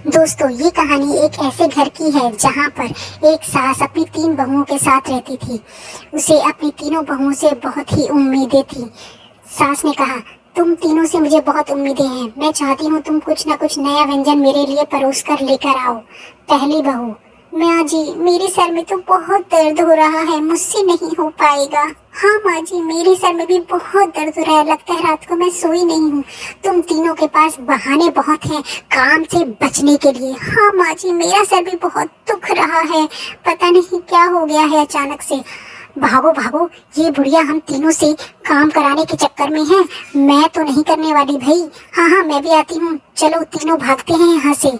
दोस्तों, ये कहानी एक ऐसे घर की है जहाँ पर एक सास अपनी 3 बहुओं के साथ रहती थी। उसे अपनी तीनों बहुओं से बहुत ही उम्मीदें थी। सास ने कहा, तुम तीनों से मुझे बहुत उम्मीदें हैं। मैं चाहती हूँ तुम कुछ न कुछ नया व्यंजन मेरे लिए परोस कर लेकर आओ। पहली बहू, माँ जी, मेरे सर में तो बहुत दर्द हो रहा है, मुझसे नहीं हो पाएगा। हाँ माँ जी, मेरे सर में भी बहुत दर्द हो रहा है, लगता है रात को मैं सोई नहीं हूँ। तुम तीनों के पास बहाने बहुत हैं काम से बचने के लिए। हाँ माँ जी, मेरा सर भी बहुत दुख रहा है, पता नहीं क्या हो गया है अचानक से। भागो भागो, ये बुढ़िया हम तीनों से काम कराने के चक्कर में है। मैं तो नहीं करने वाली भाई। हाँ हाँ, मैं भी आती हूँ, चलो तीनों भागते हैं यहाँ से।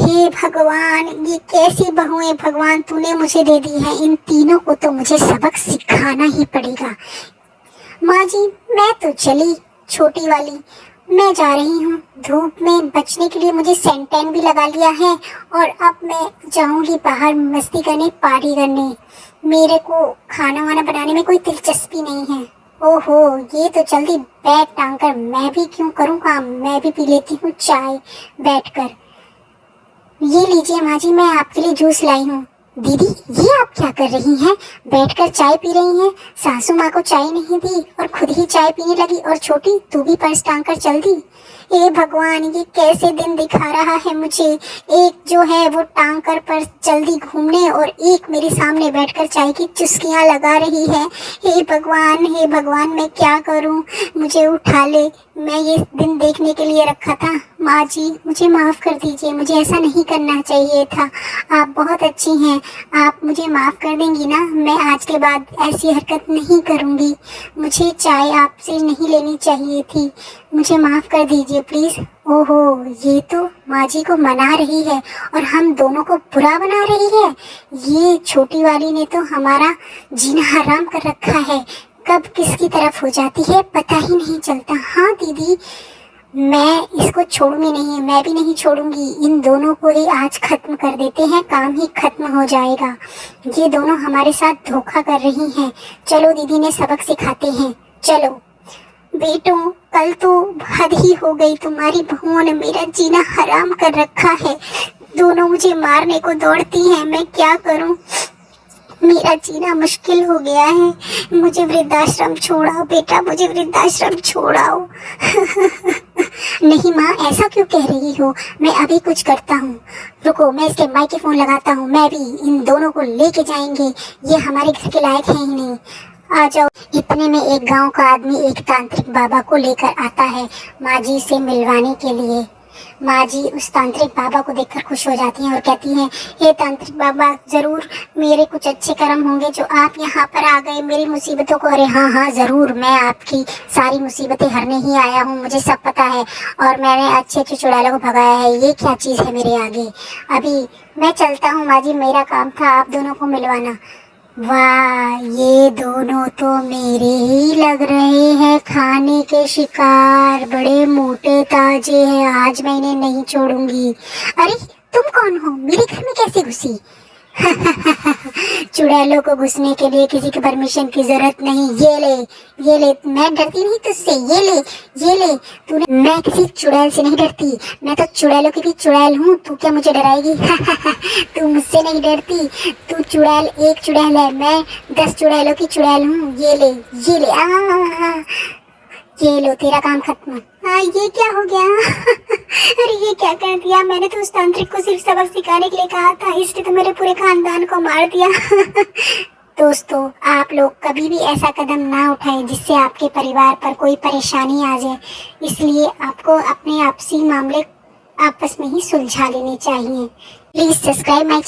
हे भगवान, ये कैसी बहुएं भगवान तूने मुझे दे दी है। इन तीनों को तो मुझे सबक सिखाना ही पड़ेगा। माँ जी, मैं तो चली छोटी वाली, मैं जा रही हूँ। धूप में बचने के लिए मुझे सनटैन भी लगा लिया है और अब मैं जाऊंगी बाहर मस्ती करने, पार्टी करने। मेरे को खाना वाना बनाने में कोई दिलचस्पी नहीं है। ओहो, ये तो जल्दी बैग टांग कर मैं भी क्यों करूँ काम, मैं भी पी लेती हूँ चाय बैठकर। ये लीजिए माँ जी, मैं आपके लिए जूस लाई हूँ। दीदी, ये आप क्या कर रही हैं? बैठकर चाय पी रही हैं। सासू माँ को चाय नहीं दी और खुद ही चाय पीने लगी। और छोटी, तू भी पर्स टांग कर चल दी। हे भगवान, ये कैसे दिन दिखा रहा है मुझे। एक जो है वो टांग कर पर्स जल्दी घूमने और एक मेरे सामने बैठकर चाय की चुस्कियाँ लगा रही है। हे भगवान, मैं क्या करूँ? मुझे उठा ले, मैं ये दिन देखने के लिए रखा था। माँ जी, मुझे माफ़ कर दीजिए, मुझे ऐसा नहीं करना चाहिए था। आप बहुत अच्छी हैं, आप मुझे माफ़ कर देंगी ना? मैं आज के बाद ऐसी हरकत नहीं करूँगी। मुझे चाय आपसे नहीं लेनी चाहिए थी, मुझे माफ़ कर दीजिए प्लीज़। ओहो, ये तो माँ जी को मना रही है और हम दोनों को बुरा बना रही है। ये छोटी वाली ने तो हमारा जीना हराम कर रखा है। कब किसकी तरफ हो जाती है पता ही नहीं चलता। हाँ दीदी, मैं इसको छोड़ूंगी नहीं, मैं भी नहीं छोड़ूंगी। इन दोनों को ही आज खत्म कर देते हैं, काम ही खत्म हो जाएगा। ये दोनों हमारे साथ धोखा कर रही हैं। चलो दीदी ने सबक सिखाते हैं, चलो। बेटों, कल तो हद ही हो गई, तुम्हारी बहुओं ने मेरा जीना हराम कर रखा है। दोनों मुझे मारने को दौड़ती हैं, मैं क्या करूं? मेरा जीना मुश्किल हो गया है। मुझे वृद्धाश्रम छोड़ाओ बेटा, मुझे वृद्धाश्रम छोड़ाओ। नहीं माँ, ऐसा क्यों कह रही हो? मैं अभी कुछ करता हूँ, रुको, मैं इसके माइक्रोफोन लगाता हूँ। मैं भी इन दोनों को लेके जाएंगे, ये हमारे घर के लायक है ही नहीं। आ जाओ। इतने में एक गांव का आदमी एक तांत्रिक बाबा को लेकर आता है माँ जी से मिलवाने के लिए। माँ जी उस तांत्रिक बाबा को देखकर खुश हो जाती हैं और कहती हैं, हे तांत्रिक बाबा, जरूर मेरे कुछ अच्छे कर्म होंगे जो आप यहाँ पर आ गए मेरी मुसीबतों को। अरे हाँ हाँ जरूर, मैं आपकी सारी मुसीबतें हरने ही आया हूँ, मुझे सब पता है और मैंने अच्छे अच्छे चुड़ैलों को भगाया है। ये क्या चीज़ है मेरे आगे? अभी मैं चलता हूँ माँ जी, मेरा काम था आप दोनों को मिलवाना। वाह, ये दोनों तो मेरे ही लग रहे हैं खाने के शिकार। बड़े मोटे ताजे हैं, आज मैं इन्हें नहीं छोड़ूंगी। अरे तुम कौन हो? मेरे घर में कैसे घुसी? चुड़ैलों को घुसने के लिए किसी की परमिशन की जरूरत नहीं। ये ले, मैं डरती नहीं तुझसे। ये ले तूने। मैं किसी चुड़ैल से नहीं डरती, मैं तो चुड़ैलों की भी चुड़ैल हूँ। तू क्या मुझे डराएगी? तू मुझसे नहीं डरती, तू चुड़ैल एक चुड़ैल है, मैं 10 चुड़ैलों की चुड़ैल हूँ। ये ले ये लो, तेरा काम खत्म। ये क्या हो गया? अरे ये क्या कर दिया? मैंने तो उस तांत्रिक को सिर्फ सबक सिखाने के लिए कहा था, इसने तो मेरे पूरे खानदान को मार दिया। दोस्तों, आप लोग कभी भी ऐसा कदम ना उठाएं जिससे आपके परिवार पर कोई परेशानी आ जाए। इसलिए आपको अपने आपसी मामले आपस में ही सुलझा लेने चाहिए। Please subscribe my channel.